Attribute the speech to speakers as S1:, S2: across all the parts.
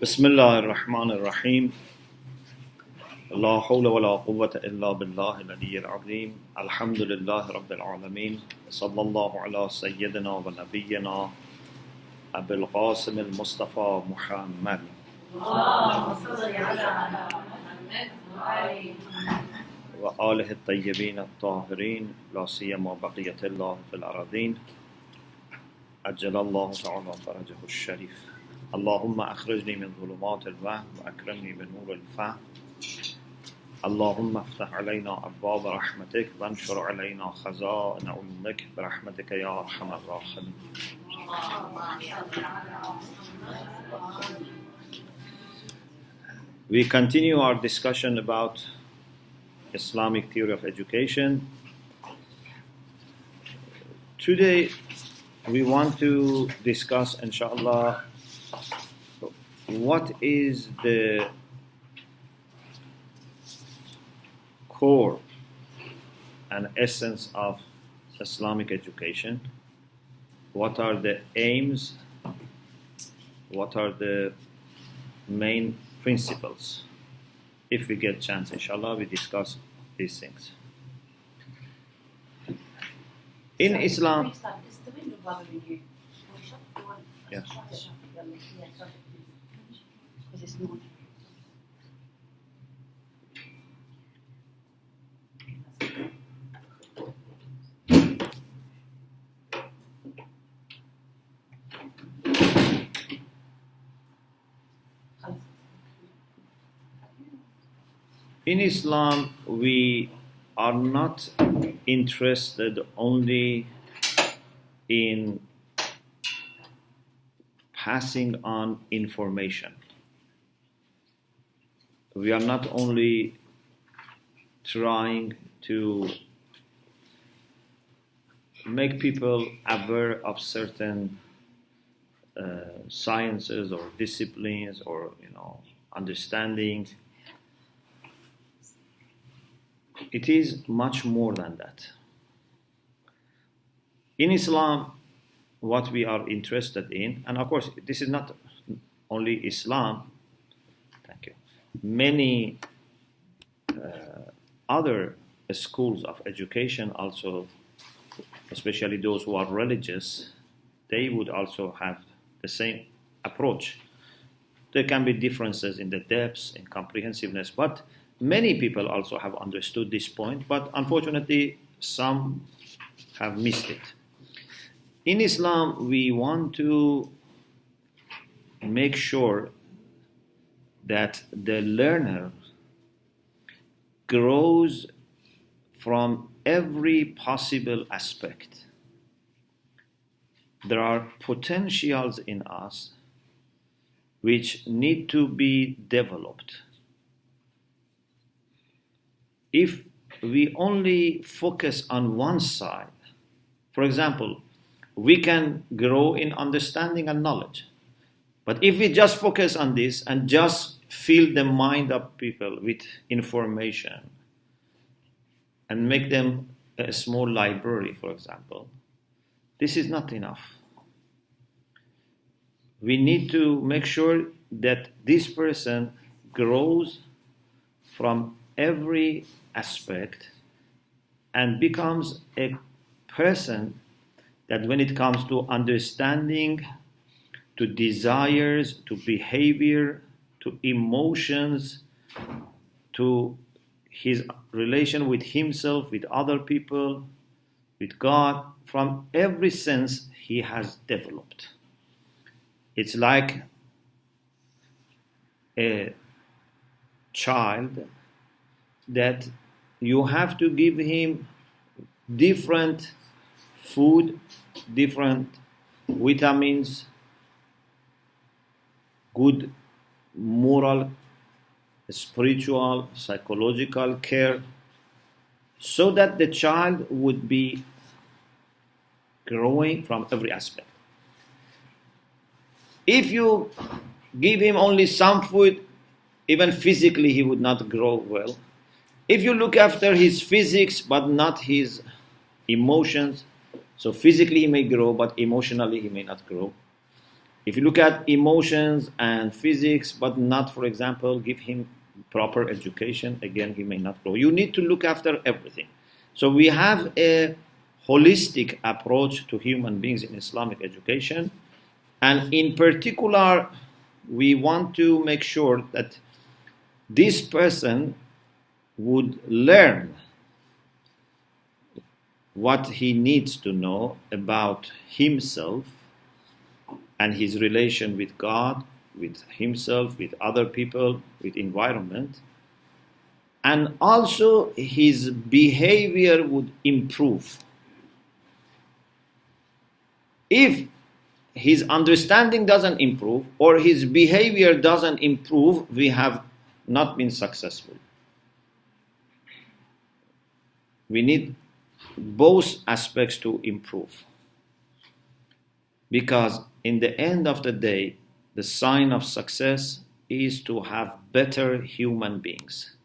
S1: بسم الله الرحمن الرحيم لا حول ولا قوة إلا بالله العلي العظيم الحمد لله رب العالمين صلى الله على سيدنا ونبينا أبي القاسم المصطفى محمد
S2: اللهم صل على محمد
S1: وآله الطيبين الطاهرين لا سيما بقية الله في الأراضين عجل الله تعالى فرجه الشريف اللهم أخرجني من ظلمات الوهم وأكرمني بنور الفهم اللهم افتح علينا أبواب رحمتك وانشر علينا خزائن علمك برحمتك يا أرحم الراحمين. We continue our discussion about Islamic theory of education. Today we want to discuss, inshallah, what is the core and essence of Islamic education? What are the aims? What are the main principles? If we get chance, inshallah, we discuss these things. In Islam, yeah. In Islam, we are not interested only in passing on information. We are not only trying to make people aware of certain sciences or disciplines or understanding. It is much more than that. In Islam, what we are interested in, and of course this is not only Islam, thank you, many other schools of education also, especially those who are religious, they would also have the same approach. There can be differences in the depths, in comprehensiveness, but many people also have understood this point, but unfortunately some have missed it. In Islam, we want to make sure that the learner grows from every possible aspect. There are potentials in us which need to be developed. If we only focus on one side, for example, we can grow in understanding and knowledge. But if we just focus on this and just fill the mind of people with information and make them a small library, for example, this is not enough. We need to make sure that this person grows from every aspect and becomes a person that when it comes to understanding, to desires, to behavior, to emotions, to his relation with himself, with other people, with God, from every sense he has developed. It's like a child that you have to give him different food, different vitamins, good moral, spiritual, psychological care, so that the child would be growing from every aspect. If you give him only some food, even physically he would not grow well. If you look after his physics but not his emotions, so physically he may grow but emotionally he may not grow. If you look at emotions and physics, but not, for example, give him proper education, again, he may not grow. You need to look after everything. So we have a holistic approach to human beings in Islamic education. And in particular, we want to make sure that this person would learn what he needs to know about himself and his relation with God, with himself, with other people, with environment. And also his behavior would improve. If his understanding doesn't improve or his behavior doesn't improve, we have not been successful. We need both aspects to improve. Because in the end of the day, the sign of success is to have better human beings.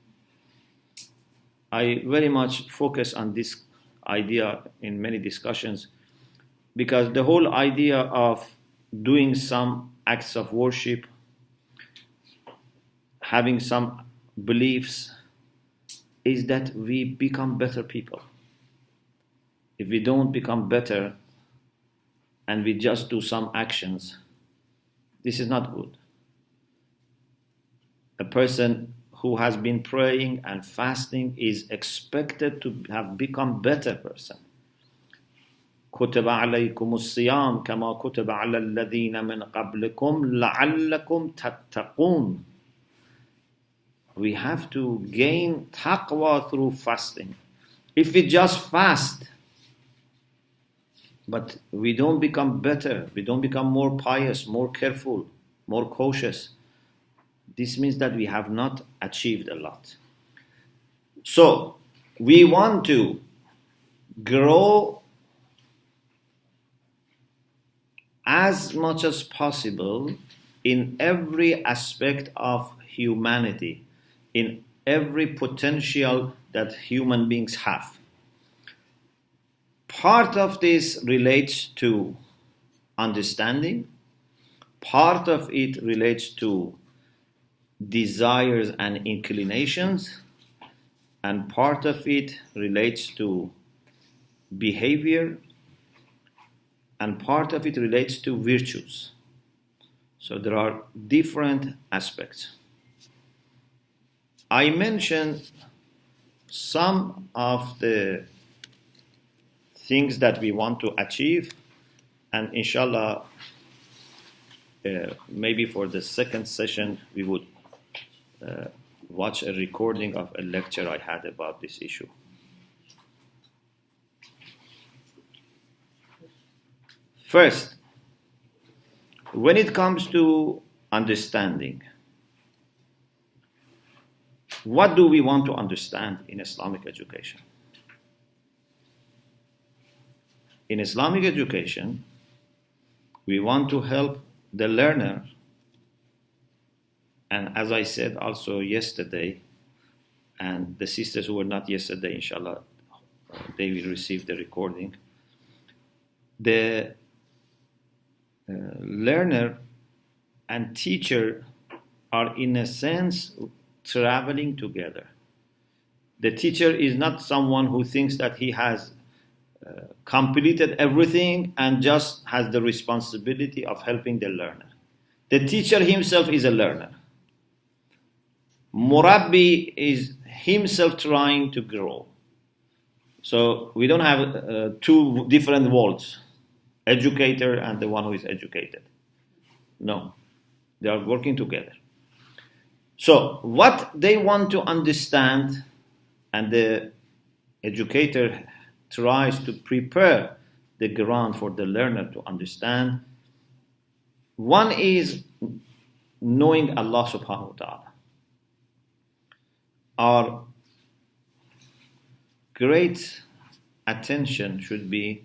S1: I very much focus on this idea in many discussions because the whole idea of doing some acts of worship, having some beliefs, is that we become better people. If we don't become better and we just do some actions, this is not good. A person who has been praying and fasting is expected to have become better person. كتب عليكم الصيام كما كتب على الذين من قبلكم لعلكم تتقون. We have to gain taqwa through fasting. If we just fast, but we don't become better, we don't become more pious, more careful, more cautious, this means that we have not achieved a lot. So, we want to grow as much as possible in every aspect of humanity, in every potential that human beings have. Part of this relates to understanding, part of it relates to desires and inclinations, and part of it relates to behavior, and part of it relates to virtues. So there are different aspects. I mentioned some of the things that we want to achieve, and inshallah, maybe for the second session, we would watch a recording of a lecture I had about this issue. First, when it comes to understanding, what do we want to understand in Islamic education? In Islamic education, we want to help the learner, and as I said also yesterday, and the sisters who were not yesterday, inshallah, they will receive the recording. The learner and teacher are in a sense traveling together. The teacher is not someone who thinks that he has completed everything and just has the responsibility of helping the learner. The teacher himself is a learner. Murabbi is himself trying to grow. So we don't have two different worlds, educator and the one who is educated. No, they are working together. So what they want to understand, and the educator tries to prepare the ground for the learner to understand. One is knowing Allah subhanahu wa ta'ala. Our great attention should be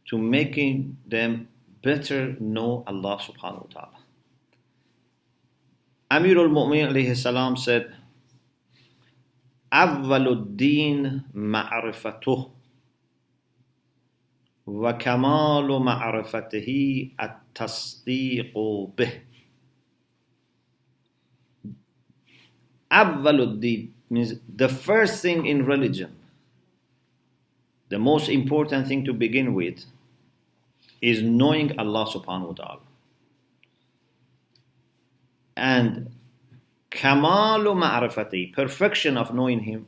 S1: to making them better know Allah subhanahu wa ta'ala. Amir al-Mu'min alayhi salam said, أَوَّلُ الدِّينِ مَعْرِفَتُهُ. وكمال معرفته التصديق به. أول الدين means the first thing in religion, the most important thing to begin with is knowing Allah subhanahu wa ta'ala. And kamalu ma'rifati, perfection of knowing Him,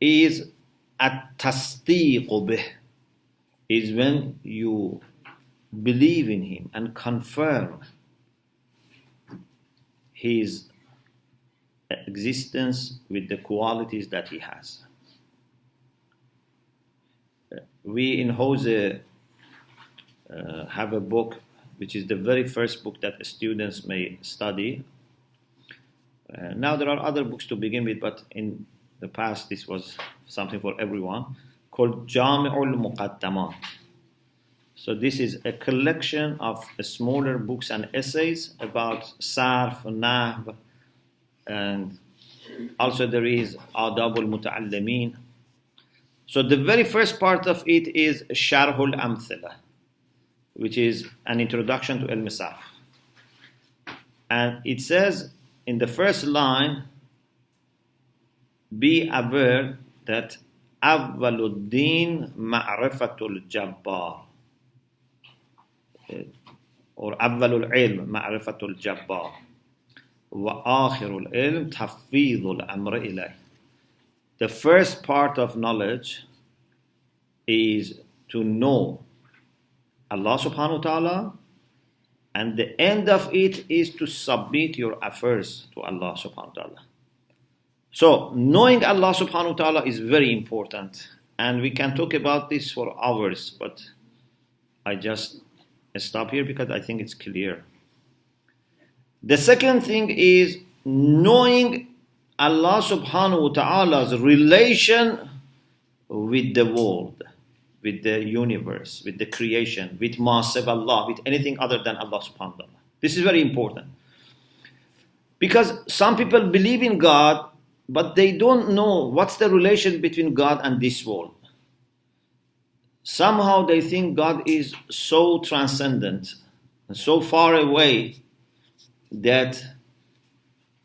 S1: is at-tasdiq bih, is when you believe in Him and confirm His existence with the qualities that He has. We in Jose have a book which is the very first book that students may study. Now there are other books to begin with, but in the past this was something for everyone, called Jami'ul Muqaddamat. So this is a collection of smaller books and essays about Sarf, Nahv, and also there is Adabul Muta'allimin. So the very first part of it is Sharhul Amthila, which is an introduction to Al-Misaf. And it says in the first line, be aware that Awwaluddin Ma'rifatul Jabbar, or Awwalul Ilm Ma'rifatul Jabbar, wa Akhirul Ilm Tafwidul Amr Ilayh. The first part of knowledge is to know Allah subhanahu wa ta'ala, and the end of it is to submit your affairs to Allah subhanahu wa ta'ala. So knowing Allah subhanahu wa ta'ala is very important, and we can talk about this for hours, but I just stop here because I think it's clear. The second thing is knowing Allah subhanahu wa ta'ala's relation with the world, with the universe, with the creation, with ma siwa Allah, with anything other than Allah subhanahu wa ta'ala. This is very important. Because some people believe in God, but they don't know what's the relation between God and this world. Somehow they think God is so transcendent and so far away that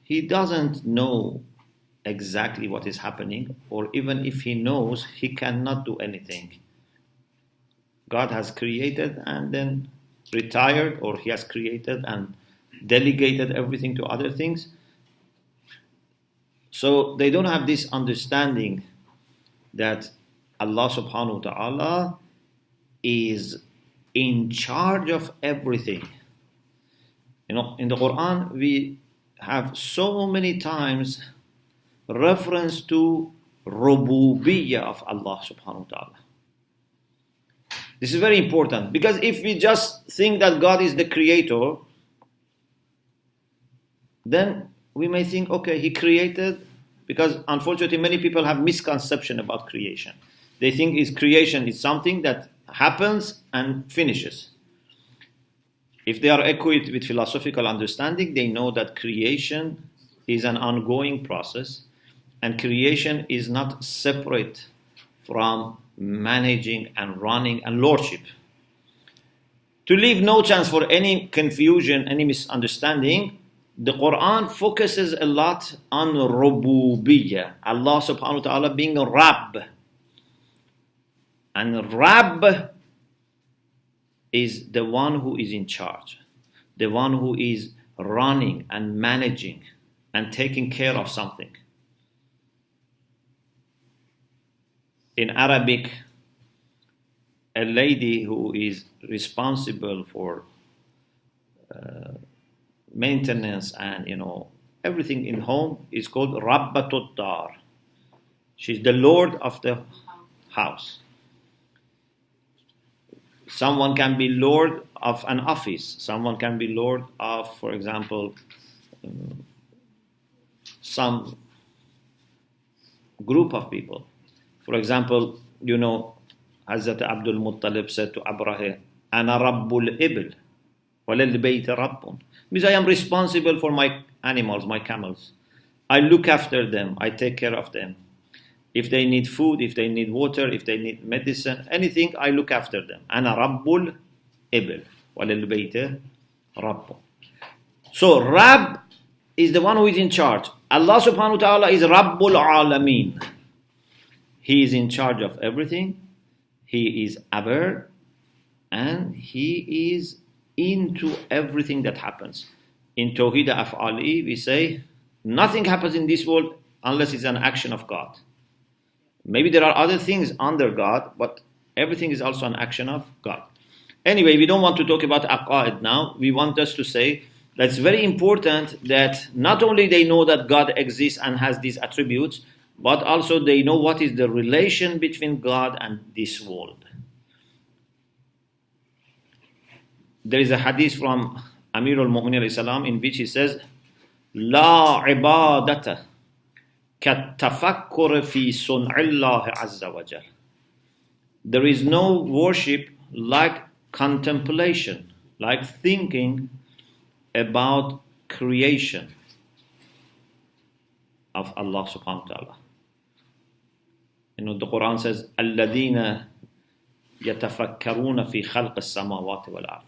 S1: He doesn't know exactly what is happening, or even if He knows, He cannot do anything. God has created and then retired, or He has created and delegated everything to other things. So they don't have this understanding that Allah subhanahu wa ta'ala is in charge of everything. You know, in the Quran we have so many times reference to rububiyyah of Allah subhanahu wa ta'ala. This is very important, because if we just think that God is the creator, then we may think, okay, He created, because unfortunately many people have misconception about creation. They think creation is something that happens and finishes. If they are equipped with philosophical understanding, they know that creation is an ongoing process, and creation is not separate from managing and running and lordship. To leave no chance for any confusion, any misunderstanding, the Quran focuses a lot on rububiyyah, Allah subhanahu wa ta'ala being a Rabb. And Rabb is the one who is in charge, the one who is running and managing and taking care of something. In Arabic, a lady who is responsible for maintenance and everything in home is called Rabbatut Dar. She's the lord of the house. Someone can be lord of an office. Someone can be lord of, for example, some group of people. For example, Hazrat Abdul Muttalib said to Abraha, Ana Rabbul Ibil, walil bayt Rabbun. Means I am responsible for my animals, my camels. I look after them, I take care of them. If they need food, if they need water, if they need medicine, anything, I look after them. أنا رب الإبل وللبيت رب. So Rab is the one who is in charge. Allah subhanahu wa ta'ala is Rabbul Alameen. He is in charge of everything. He is aware and he is into everything that happens. In Tawheed Af'ali, we say nothing happens in this world unless it's an action of God. Maybe there are other things under God, but everything is also an action of God. Anyway, we don't want to talk about aqaid now. We want us to say that it's very important that not only they know that God exists and has these attributes, but also they know what is the relation between God and this world. There is a hadith from Amir al-Mu'minin alayhi salam in which he says, La ibadata كَالتَّفَكُّرِ فِي صُنْعِ اللَّهِ عَزَّ وَجَلَ. There is no worship like contemplation, like thinking about creation of Allah subhanahu wa ta'ala. You know, the Quran says, الَّذِينَ يَتَفَكَّرُونَ فِي خَلْقِ السَّمَاوَاتِ وَالْأَرْضِ.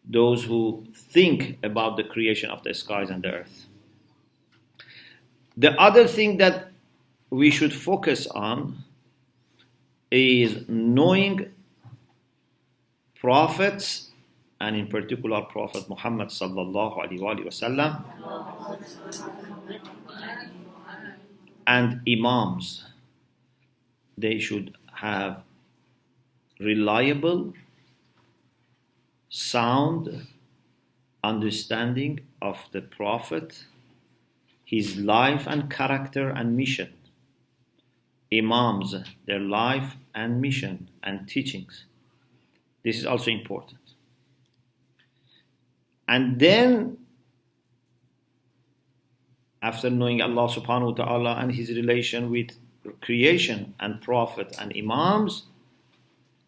S1: Those who think about the creation of the skies and the earth. The other thing that we should focus on is knowing prophets, and in particular Prophet Muhammad sallallahu alaihi wasallam, and Imams. They should have reliable, sound understanding of the Prophet, his life and character and mission. Imams, their life and mission and teachings. This is also important. And then, after knowing Allah subhanahu wa ta'ala and his relation with creation and Prophet and Imams,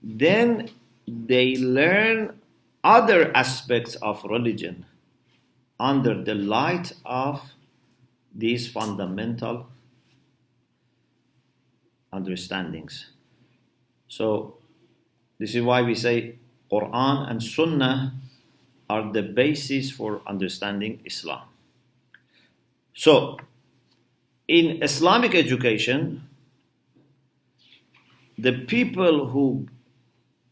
S1: then they learn other aspects of religion under the light of these fundamental understandings. So this is why we say Quran and Sunnah are the basis for understanding Islam. So in Islamic education, the people who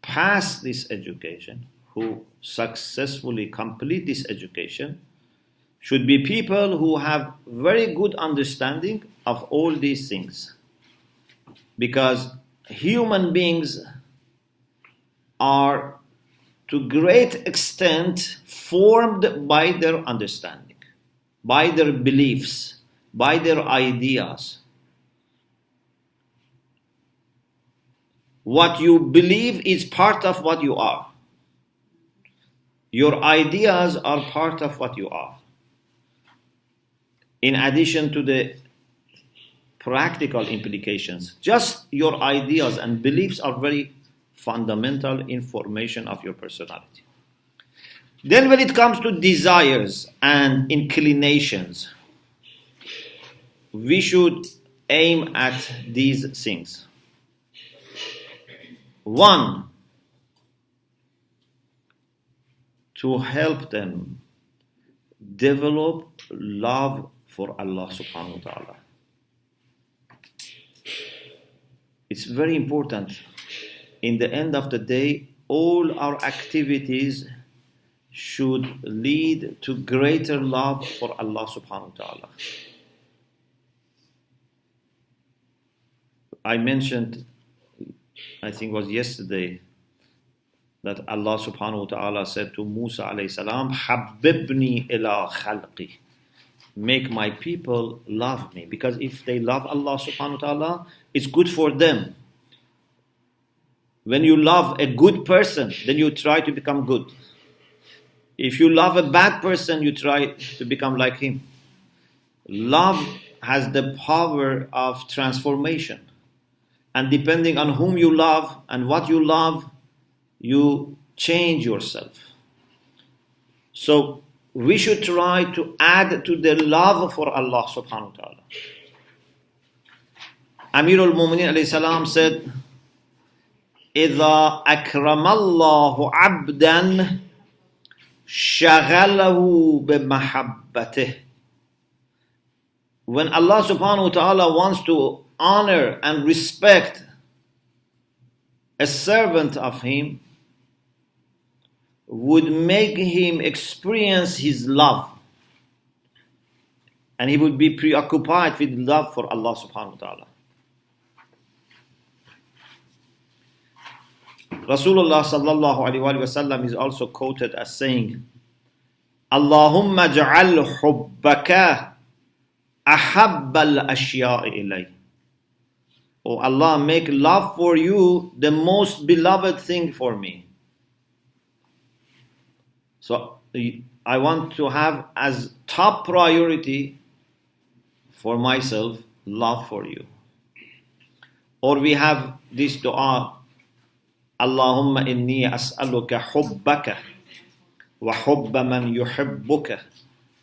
S1: pass this education, who successfully complete this education, should be people who have very good understanding of all these things. Because human beings are to great extent formed by their understanding, by their beliefs, by their ideas. What you believe is part of what you are. Your ideas are part of what you are. In addition to the practical implications, just your ideas and beliefs are very fundamental information of your personality. Then when it comes to desires and inclinations, we should aim at these things. One, to help them develop love for Allah subhanahu wa ta'ala. It's very important. In the end of the day, all our activities should lead to greater love for Allah subhanahu wa ta'ala. I mentioned, I think it was yesterday, that Allah subhanahu wa ta'ala said to Musa alayhi salam, Habbibni ila khalqi. Make my people love me. Because if they love Allah subhanahu wa ta'ala, it's good for them. When you love a good person, then you try to become good. If you love a bad person, you try to become like him. Love has the power of transformation. And depending on whom you love and what you love, you change yourself. So we should try to add to the love for Allah subhanahu wa ta'ala. Amir al-Mu'minin alayhi salam said, إِذَا أَكْرَمَ اللَّهُ عَبْدًا شَغَلَهُ بِمَحَبَّتِهِ. When Allah subhanahu wa ta'ala wants to honor and respect a servant of him, would make him experience his love, and he would be preoccupied with love for Allah subhanahu wa ta'ala. Rasulullah sallallahu alaihi wasallam is also quoted as saying, Allahumma ja'al hubbaka ahabbal ashya'i ilay. Oh Allah, make love for you the most beloved thing for me. So I want to have as top priority for myself love for you. Or we have this dua, Allahumma inni as'aluka hubbaka wa hubba man yuhibbuka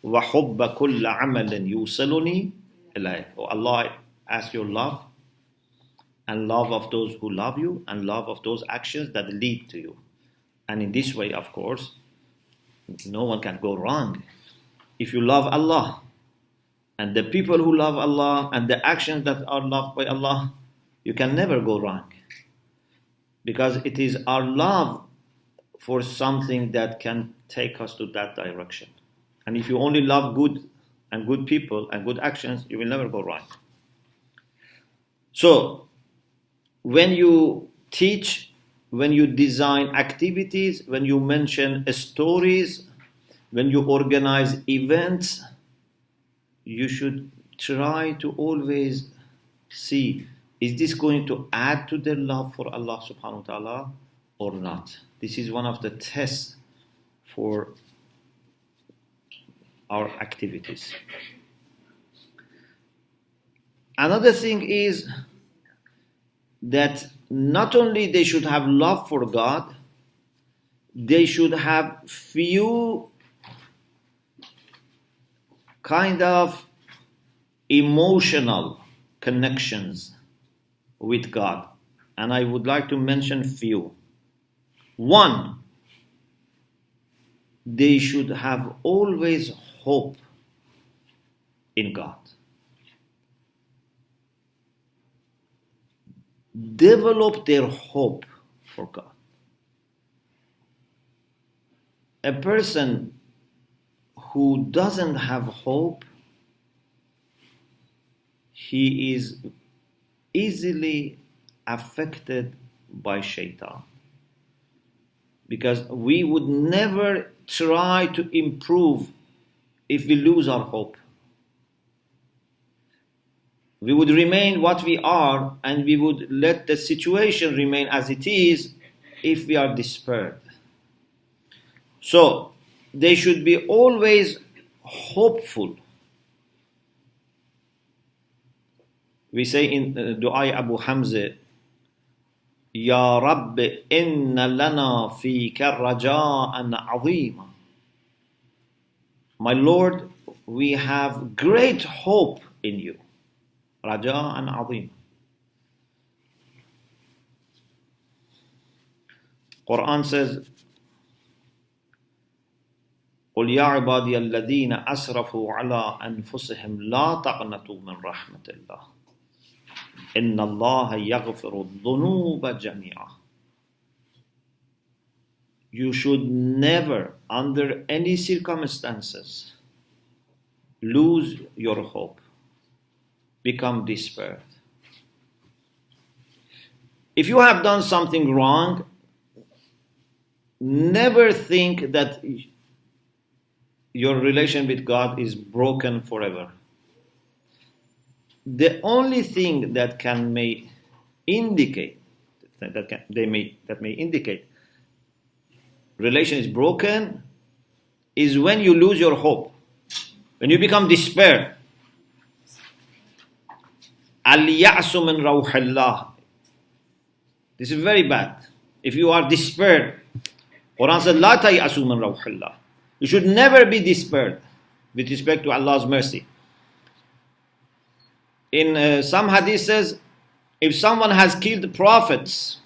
S1: wa hubba kulla amalin yusaluni ilayk. Oh Allah, I ask your love and love of those who love you and love of those actions that lead to you. And in this way, of course, no one can go wrong. If you love Allah and the people who love Allah and the actions that are loved by Allah, you can never go wrong. Because it is our love for something that can take us to that direction. And if you only love good and good people and good actions, you will never go wrong. So, when you teach, when you design activities, when you mention stories, when you organize events, you should try to always see, is this going to add to their love for Allah subhanahu wa ta'ala or not? This is one of the tests for our activities. Another thing is that not only they should have love for God, they should have few kind of emotional connections with God. And I would like to mention few. One, they should have always hope in God. Develop their hope for God. A person who doesn't have hope, he is easily affected by shaitan. Because we would never try to improve if we lose our hope. We would remain what we are, and we would let the situation remain as it is if we are despaired. So, they should be always hopeful. We say in Dua Abu Hamza, Ya Rabbi, inna lana fika raja'an azima. My Lord, we have great hope in you. Raja'an azima. Quran says, قل يا عبادي الذين أسرفوا على أنفسهم لا تقنطوا من رحمة الله إن الله يغفر الذنوب جميعا. You should never, under any circumstances, lose your hope, become despaired. If you have done something wrong, never think that your relation with God is broken forever. The only thing that may indicate relation is broken is when you lose your hope, when you become despair. Al-ya'su min rawhillah. This is very bad. If you are despaired, Quran said, La ta'yasu min rawhillah. You should never be despaired with respect to Allah's mercy. In some hadith says, If someone has killed prophets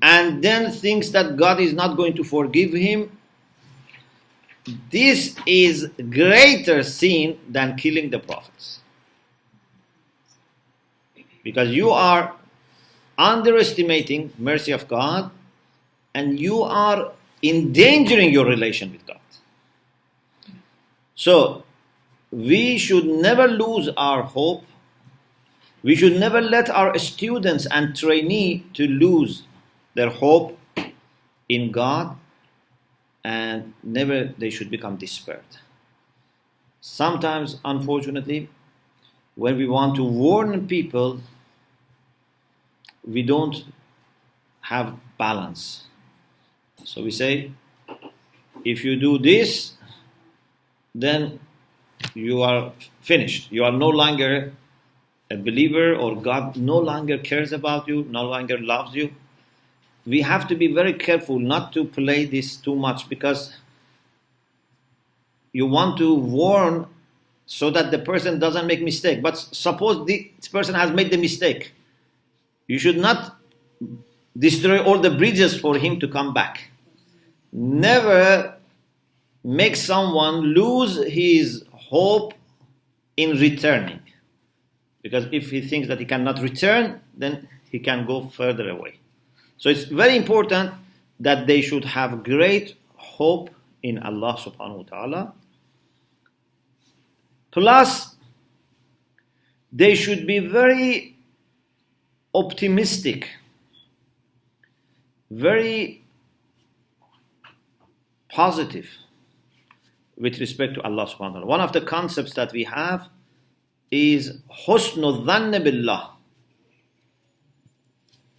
S1: and then thinks that God is not going to forgive him, this is greater sin than killing the prophets. Because you are underestimating mercy of God and you are endangering your relation with God. So, we should never lose our hope. We should never let our students and trainees to lose their hope in God, and never they should become despaired. Sometimes, unfortunately, when we want to warn people, we don't have balance. So we say, if you do this, then you are finished. You are no longer a believer, or God no longer cares about you, no longer loves you. We have to be very careful not to play this too much, because you want to warn so that the person doesn't make mistake. But suppose this person has made the mistake. You should not destroy all the bridges for him to come back. Never make someone lose his hope in returning. Because if he thinks that he cannot return, then he can go further away. So it's very important that they should have great hope in Allah subhanahu wa ta'ala. Plus, they should be very optimistic, very positive with respect to Allah subhanahu wa ta'ala. One of the concepts that we have is husnul dhann billah.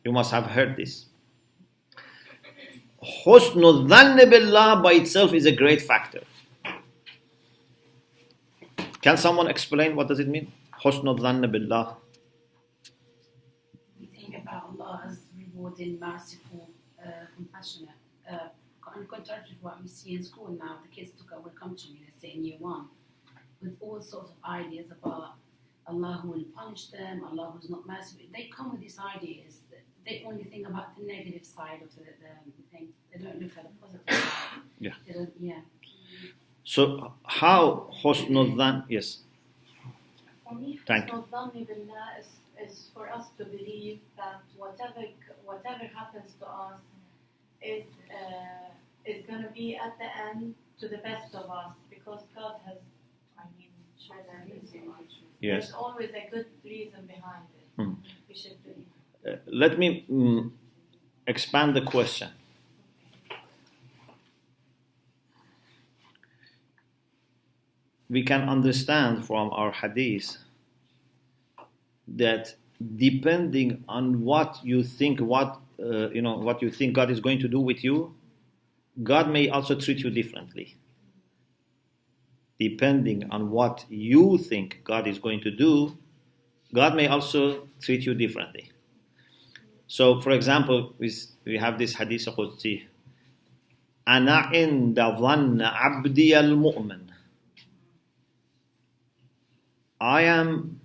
S1: You must have heard this. Husnul dhann billah by itself is a great factor. Can someone explain what does it mean? Husnul dhann billah.
S2: We think about Allah as rewarding, merciful, compassionate. And contrary to what we see in school now, the kids will come to me, let's say in year 1, with all sorts of ideas about Allah who will punish them, Allah who's not merciful. They come with these ideas. They only think about the negative side of the thing. They don't look at the positive side.
S1: Yeah.
S2: They don't, yeah.
S3: So how husnul dhan? Yes.
S4: For me,
S3: Thank you.
S4: husnul dhanni billah is for us to believe that whatever happens to us is going to be at the end to the best of us, because God has, shown our reason.
S3: Yes.
S4: There's always a good reason behind it.
S3: Hmm.
S4: We should believe.
S3: Let me expand the question. We can understand from our hadith that depending on what you think, what you think God is going to do with you, God may also treat you differently. Depending on what you think God is going to do, God may also treat you differently. So, for example, we have this hadith qudsi, أَنَا عِنْدَ ظَنَّ عَبْدِيَ الْمُؤْمِنِ. I am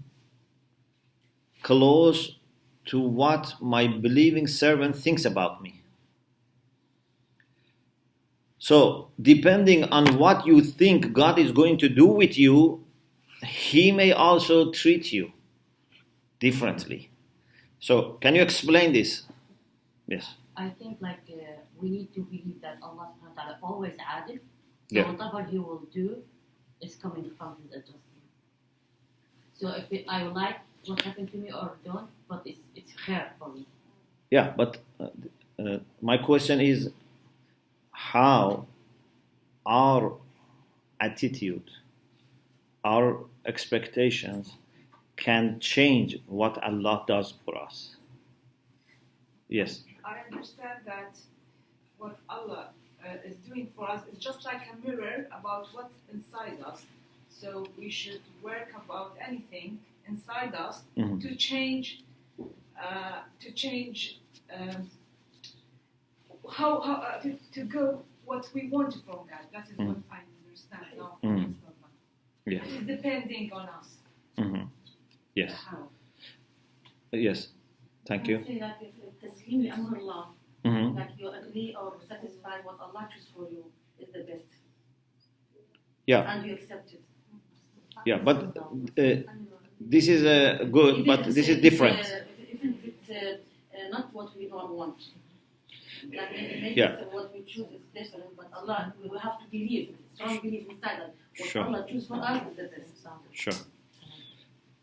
S3: close to what my believing servant thinks about me. So, depending on what you think God is going to do with you, He may also treat you differently. So, can you explain this? Yes.
S5: I think we need to believe that Allah subhanahu wa ta'ala always adil. So
S3: Yeah.
S5: whatever He will do is coming from His adjustment. So if I like what happened to me or don't, but it's fair for me.
S3: Yeah, but my question is how our attitude, our expectations can change what Allah does for us. Yes.
S6: I understand that what Allah is doing for us is just like a mirror about what's inside us. So we should work about anything inside us
S3: Mhm.
S6: to change to go what we want from God. That is what I understand now.
S3: Mhm. Yeah.
S6: It is depending on us.
S3: Mhm. Yes.
S5: How?
S3: Yes. Thank you.
S5: Say that if taslim li amr Allah,
S3: Mhm.
S5: like you agree or satisfy what Allah chooses for you is the best,
S3: Yeah.
S5: and you accept it.
S3: Yeah. But this is good,
S5: Even
S3: but
S5: if
S3: this is
S5: it's,
S3: different.
S5: Even if it's not what we don't want. Like maybe
S3: Yeah.
S5: what we choose is different, but Allah, we will have to believe, strong belief inside that what
S3: Sure.
S5: Allah chooses for us is the best.
S3: Sure.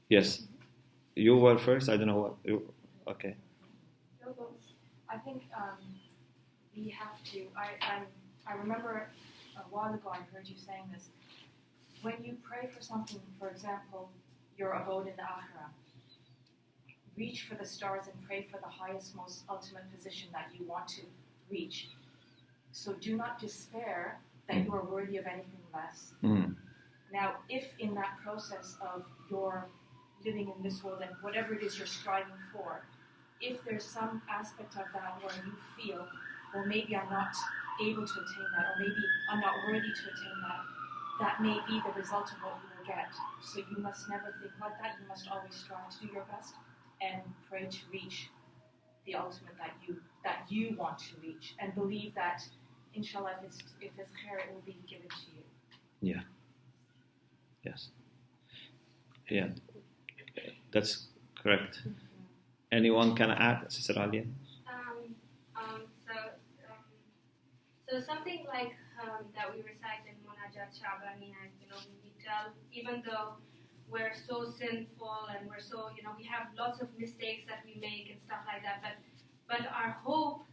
S3: Yes. You were first. I don't know what. Okay.
S7: I think we have to. I remember a while ago I heard you saying this. When you pray for something, for example, your abode in the Akhirah, reach for the stars and pray for the highest, most ultimate position that you want to reach. So do not despair that you are worthy of anything less.
S3: Mm.
S7: Now, if in that process of your living in this world and whatever it is you're striving for, if there's some aspect of that where you feel, well, maybe I'm not able to attain that, or maybe I'm not worthy to attain that, that may be the result of what you will get. So you must never think like that. You must always strive to do your best and pray to reach the ultimate that you want to reach, and believe that, inshallah, if it's khair, it will be given to you.
S3: Yeah. Yes. Yeah. That's correct. Anyone can add, Sister Alia?
S8: So something like that we recite in Munajat Shabani, and we tell, even though we're so sinful and we're so, we have lots of mistakes that we make and stuff like that, but our hope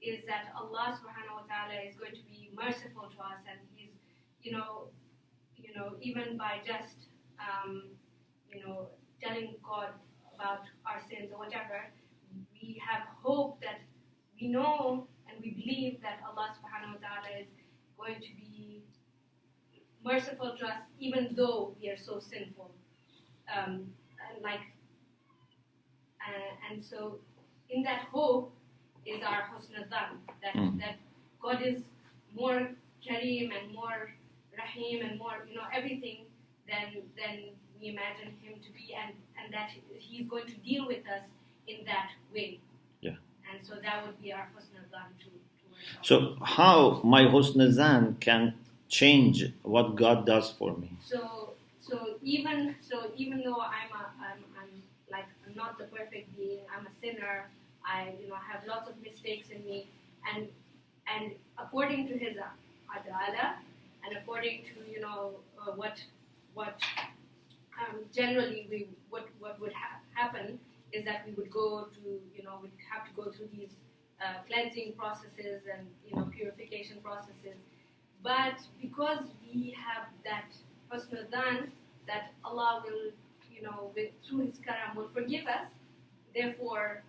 S8: is that Allah subhanahu wa ta'ala is going to be merciful to us, and He's, even by just, telling God about our sins or whatever, we have hope that we know and we believe that Allah subhanahu wa ta'ala is going to be merciful to us, even though we are so sinful. And so in that hope is our husn al-dhan, that God is more kareem and more rahim and more, everything than we imagine Him to be, and that He's going to deal with us in that way.
S3: Yeah.
S8: And so that would be our husn al-dhan towards Allah.
S3: So how my husn al-dhan can change what God does for me?
S8: So even though I'm not the perfect being, I'm a sinner. I have lots of mistakes in me, and according to His adala, and according to what generally what would happen is that we would go to we'd have to go through these cleansing processes and purification processes, but because we have that husn al-dhan that Allah will through His karam will forgive us, therefore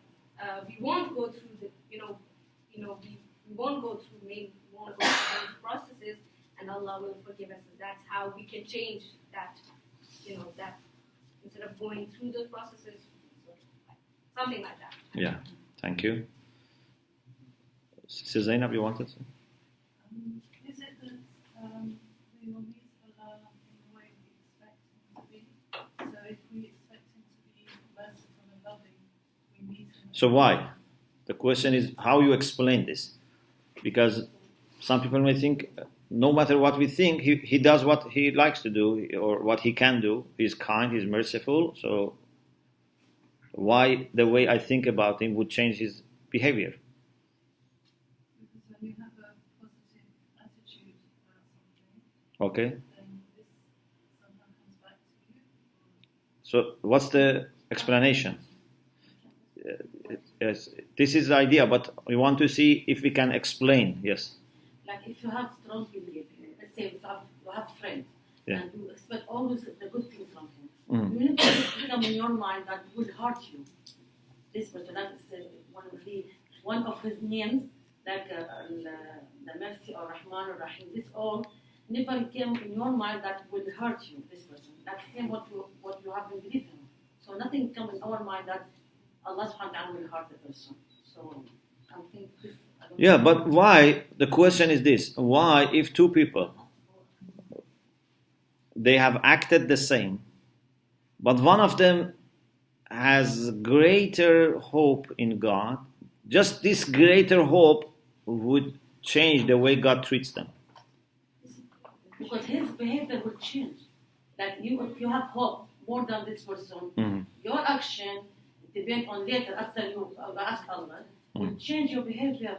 S8: we won't go through we won't go through those processes, and Allah will forgive us. And that's how we can change that, that instead of going through those processes, something like that.
S3: Yeah, thank you. Sister Zainab, you wanted to?
S4: Is it that we will meet Allah in the way we expect Him to be? So if we expect Him to be merciful and loving, we meet Him.
S3: So why? The question is how you explain this. Because some people may think, no matter what we think, he does what He likes to do or what He can do. He's kind, He's merciful. So why the way I think about Him would change His behavior?
S4: Because when you have a positive attitude about something,
S3: Okay.
S4: then this somehow comes back to you.
S3: So what's the explanation? Yes, this is the idea, but we want to see if we can explain. Yes.
S5: Like if you have strong belief, let's say you have a friend,
S3: Yeah.
S5: and you expect always the good things from him.
S3: Mm.
S5: You need to become in your mind that will hurt you. This person, that is one of his names, like the mercy or Rahman or Rahim. This all never came in your mind that will hurt you. This person, that came what you have in belief in. So nothing comes in our mind that Allah subhanahu wa ta'ala will hurt the person. So I think this. I don't
S3: Yeah,
S5: know.
S3: but why? The question is this: why, if two people they have acted the same, but one of them has greater hope in God, just this greater hope would change the way God treats them.
S5: Because his behavior will change. Like if you have hope more than this person, your action depends on later after you ask Allah, will change your behavior.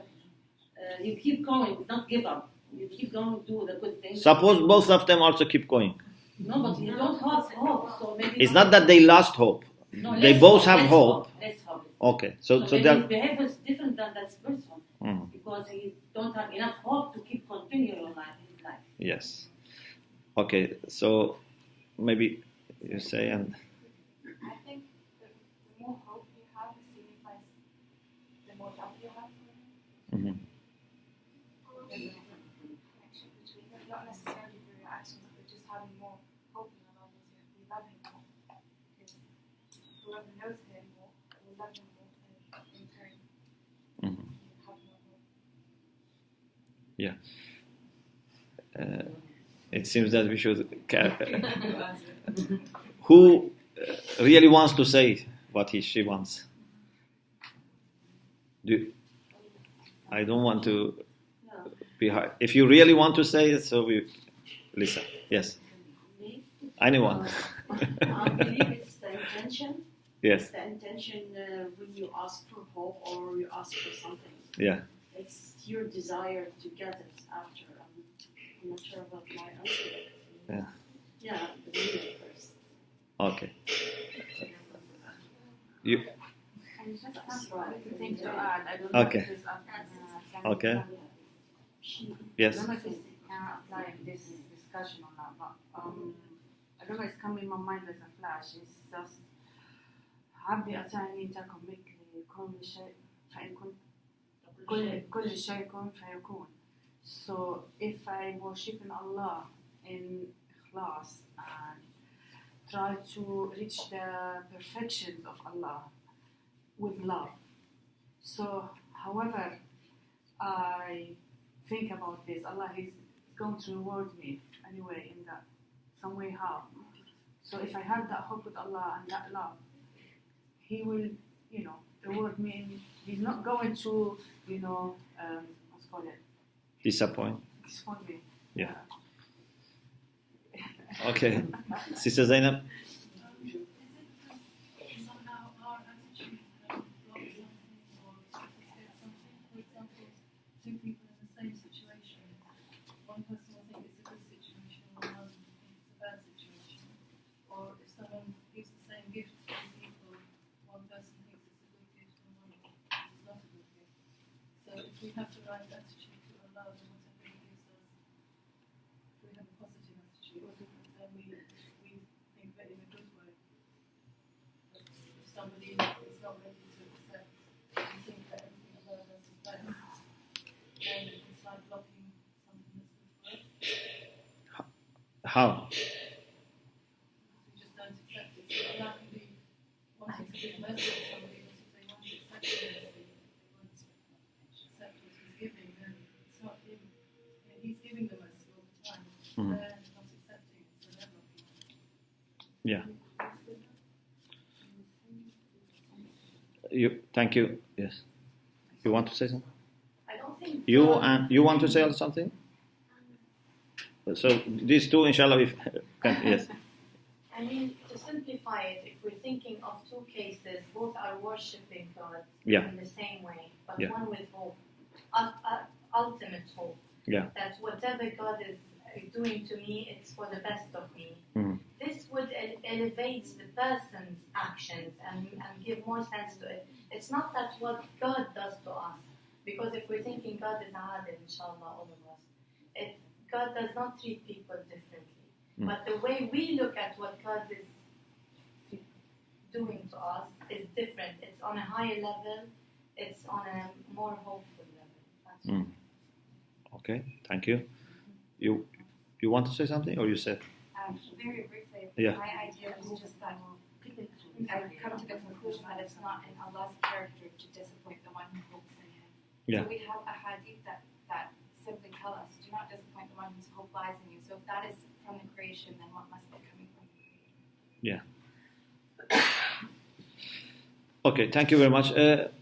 S5: You keep going, don't give up. You keep going, do the good things.
S3: Suppose both of them also keep going.
S5: No, but you don't have hope, so maybe
S3: it's not that they lost hope.
S5: No,
S3: they both have
S5: less
S3: hope.
S5: Less hope.
S3: Okay, so
S5: maybe
S3: that
S5: his behavior is different than that person because he don't have enough hope to keep continuing his life.
S3: Yes. Okay, so maybe you say and.
S7: I think the more hope you have signifies the more love you have for him. There's a connection between them, not necessarily through your actions, but just having more hope in your love is we love him more. Because whoever knows him more will love him more, and in turn, you have more hope.
S3: Yeah. It seems that we should. Who really wants to say what she wants? I don't want to be hard. If you really want to say it, so we listen. Yes. Anyone?
S9: I believe it's the intention.
S3: Yes.
S9: It's the intention when you ask for hope or you ask for something.
S3: Yeah.
S9: It's your desire to get it after. I'm not sure about my answer.
S3: Yeah.
S9: Yeah, the meaning first.
S3: Okay. You.
S2: I just have one thing to add. I don't know
S3: Okay.
S2: if this can
S3: Okay. Yes.
S2: I don't know if this can apply in this discussion or not, but I don't know, it's coming in my mind as a flash. It's just عبي أتاني تكن مثلي كل شيء فيكون كل شيء كن فيكون. So if I worship in Allah in ikhlas and try to reach the perfections of Allah with love. So however I think about this, Allah is going to reward me anyway in that some way how. So if I have that hope with Allah and that love, He will, reward me. He's not going to, what's called it?
S3: Disappoint
S2: me.
S3: Yeah. Okay. Sister Zainab?
S10: Somehow our attitude blocks something or something. For example, two people in the same situation. One person will think it's a good situation, one person will think it's a bad situation. Or if someone gives the same gift to two people, one person thinks it's a good gift and one thinks it's not a good gift. So if we have the right attitude to Allah, then whatever He gives us, if we have a positive attitude, then we think that in a good way. But if somebody is not ready to accept and think that everything Allah does is bad, then it's like blocking something that's good for us.
S3: How?
S10: We just don't accept it. So Allah can be wanting to give mercy to somebody, but if they won't accept mercy, they won't accept what He's giving, then it's not Him. And He's giving the mercy all the time. They're not accepting it, so they're blocking it.
S3: Yeah. Thank you. Yes. You want to say something?
S9: I don't think
S3: You want to say something? So these two, inshallah, yes.
S4: I mean, to simplify it, if we're thinking of two cases, both are worshipping God in the same way, but one with hope, ultimate hope, that whatever God is doing to me, it's for the best of me. This would elevate the person's actions and give more sense to it. It's not that what God does to us, because if we're thinking God is adil, inshallah, all of us, God does not treat people differently. But the way we look at what God is doing to us is different. It's on a higher level. It's on a more hopeful level.
S3: Okay, thank you. You want to say something, or you said?
S11: Very briefly,
S3: Yeah.
S11: my idea is just that I've come to the conclusion that it's not in Allah's character to disappoint the one who hopes in Him.
S3: Yeah.
S11: So we have a hadith that simply tell us, do not disappoint the one whose hope lies in you. So if that is from the creation, then what must be coming from the creation?
S3: Yeah. Okay, thank you very much.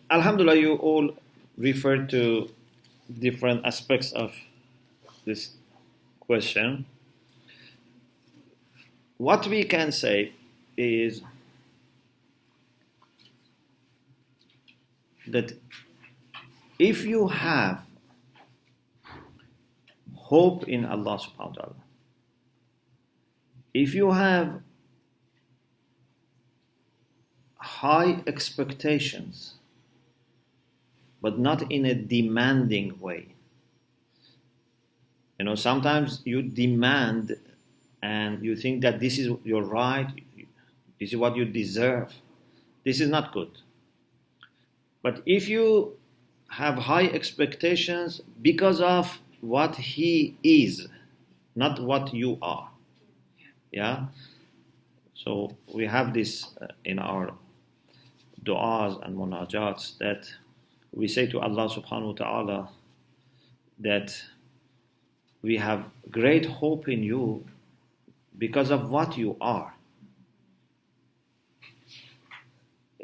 S3: Alhamdulillah, you all referred to different aspects of this question. What we can say is that if you have hope in Allah subhanahu wa ta'ala, if you have high expectations, but not in a demanding way. You know, sometimes you demand and you think that this is your right, this is what you deserve. This is not good. But if you have high expectations because of what he is, not what you are. Yeah? So we have this in our du'as and munajats that we say to Allah subhanahu wa ta'ala that we have great hope in you because of what you are.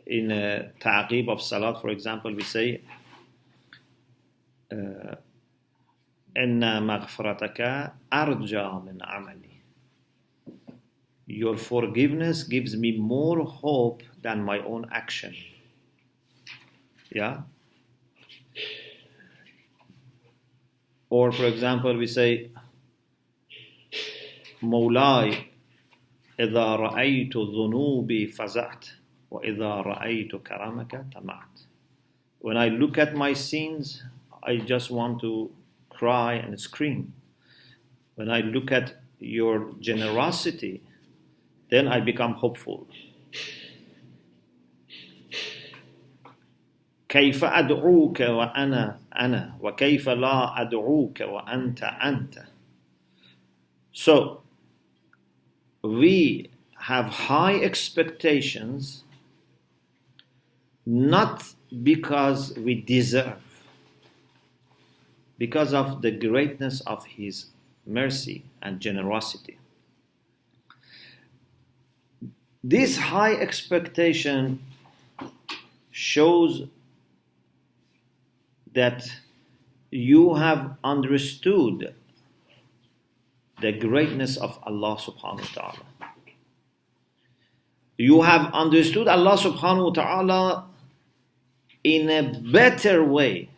S3: In a ta'qib of salat, for example, we say Inna maghfirataka arja min amali. Your forgiveness gives me more hope than my own action. Yeah? Or for example, we say, Mawlai, إذا رأيت ذنوبي فزعت وإذا رأيت كرمك طمعت. When I look at my sins, I just want to cry and scream. When I look at your generosity, then I become hopeful. كيف أدعوك وأنا أنا وكيف لا أدعوك وأنت أنت. So we have high expectations not because we deserve, because of the greatness of his mercy and generosity. This high expectation shows that you have understood the greatness of Allah subhanahu wa ta'ala. You have understood Allah subhanahu wa ta'ala in a better way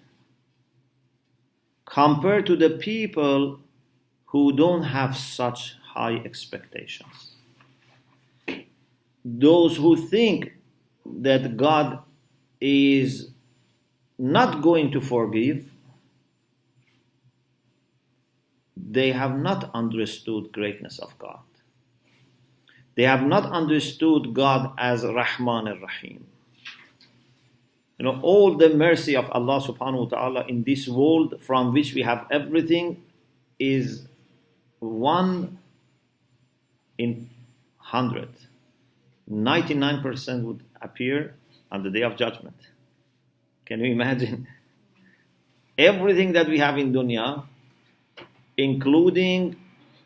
S3: compared to the people who don't have such high expectations. Those who think that God is not going to forgive, they have not understood greatness of God. They have not understood God as Rahman ar-Rahim. You know, all the mercy of Allah subhanahu wa ta'ala in this world from which we have everything is 1 in 100. 99% would appear on the day of judgment. Can you imagine? Everything that we have in dunya, including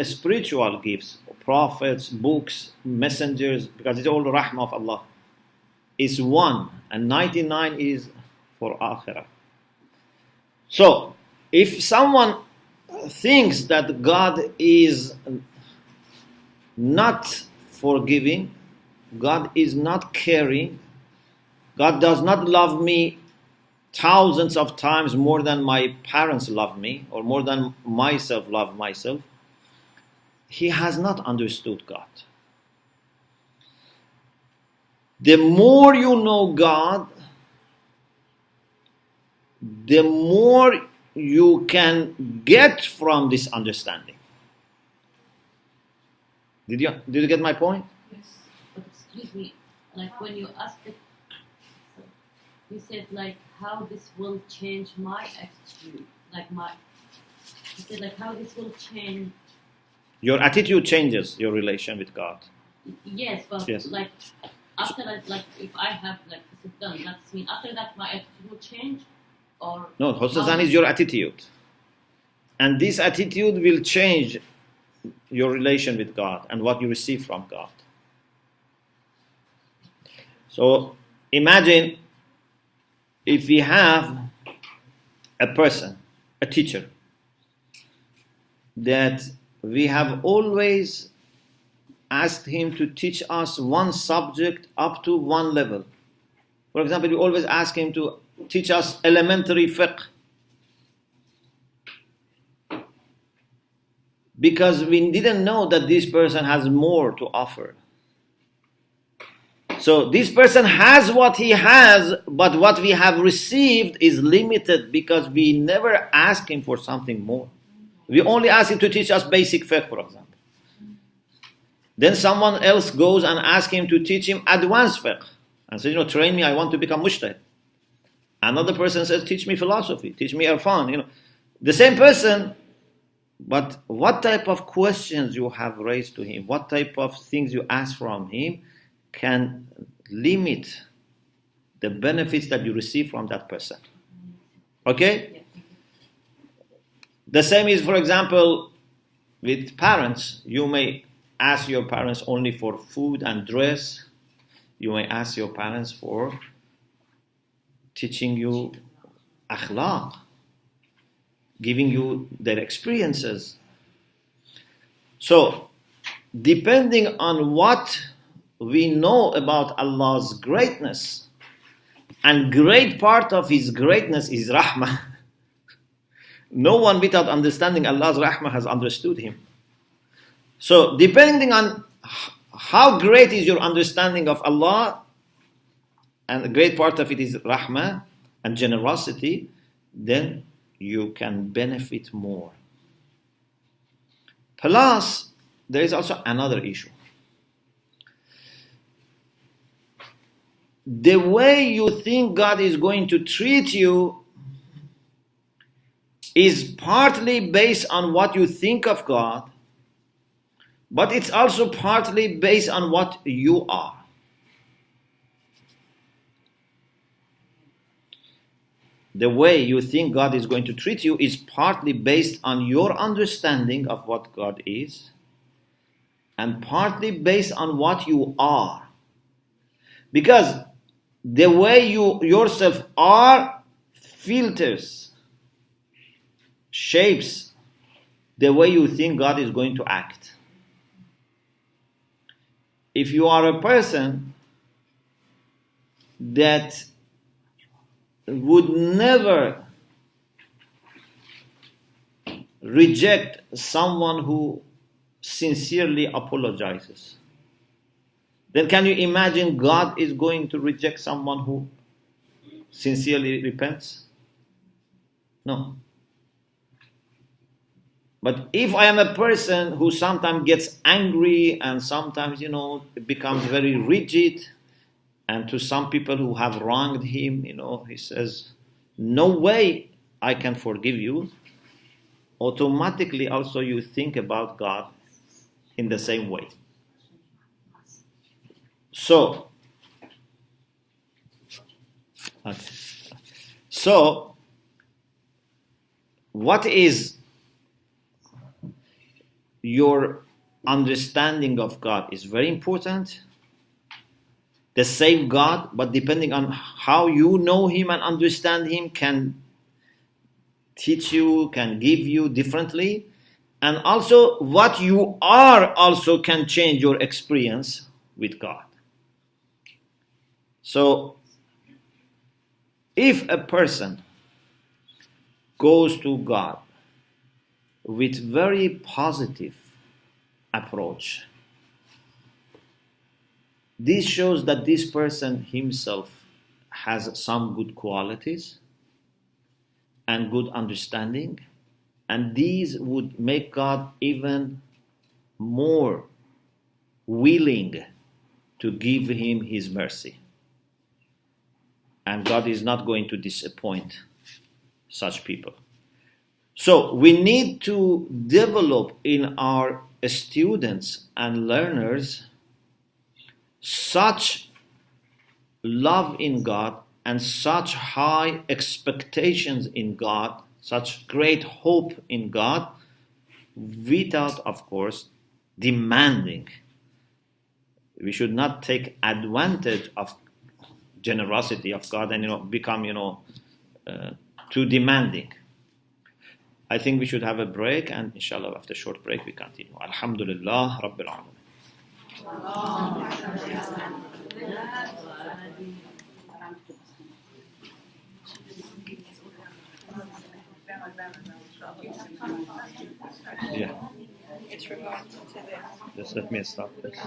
S3: spiritual gifts, prophets, books, messengers, because it's all the rahmah of Allah, is 1 and 99 is for akhirah. So, if someone thinks that God is not forgiving, God is not caring, God does not love me thousands of times more than my parents love me, or more than myself love myself, he has not understood God. The more you know God, the more you can get from this understanding. Did you get my point?
S5: Yes. But excuse me, like when you asked it, you said like how this will change my attitude, you said like how this will change.
S3: Your attitude changes your relation with God.
S5: Yes, but
S3: yes.
S5: Like after that, like if I have like this is done, that's mean after that my attitude will change, or
S3: no, Hosazan is your attitude, and this attitude will change your relation with God and what you receive from God. So imagine if we have a person, a teacher, that we have always asked him to teach us one subject up to one level. For example, we always ask him to teach us elementary fiqh, because we didn't know that this person has more to offer. So this person has what he has, but what we have received is limited because we never ask him for something more. We only ask him to teach us basic fiqh, for example. Then someone else goes and asks him to teach him advanced fiqh and says, train me, I want to become mujtahid. Another person says, teach me philosophy, teach me irfan. The same person, but what type of questions you have raised to him, what type of things you ask from him can limit the benefits that you receive from that person. Okay? The same is, for example, with parents. You may ask your parents only for food and dress. You may ask your parents for teaching you akhlaq, giving you their experiences. So, depending on what we know about Allah's greatness, and great part of His greatness is rahmah. No one without understanding Allah's rahmah has understood Him. So, depending on how great is your understanding of Allah, and a great part of it is rahmah and generosity, then you can benefit more. Plus, there is also another issue. The way you think God is going to treat you is partly based on what you think of God, but it's also partly based on what you are. The way you think God is going to treat you is partly based on your understanding of what God is, and partly based on what you are. Because the way you yourself are filters, shapes the way you think God is going to act. If you are a person that would never reject someone who sincerely apologizes, then can you imagine God is going to reject someone who sincerely repents? No. But if I am a person who sometimes gets angry and sometimes, becomes very rigid, and to some people who have wronged him, he says, no way I can forgive you, automatically also you think about God in the same way. So, what is your understanding of God is very important. The same God, but depending on how you know Him and understand Him, can teach you, can give you differently. And also what you are also can change your experience with God. So, if a person goes to God with very positive approach, this shows that this person himself has some good qualities and good understanding, and these would make God even more willing to give him His mercy. And God is not going to disappoint such people. So we need to develop in our students and learners such love in God and such high expectations in God, such great hope in God, without, of course, demanding. We should not take advantage of generosity of God and become too demanding. I think we should have a break, and inshallah after a short break we continue. Alhamdulillah Rabbil Alamin. Yeah.
S7: It's regarding to this.
S3: Just let me stop this.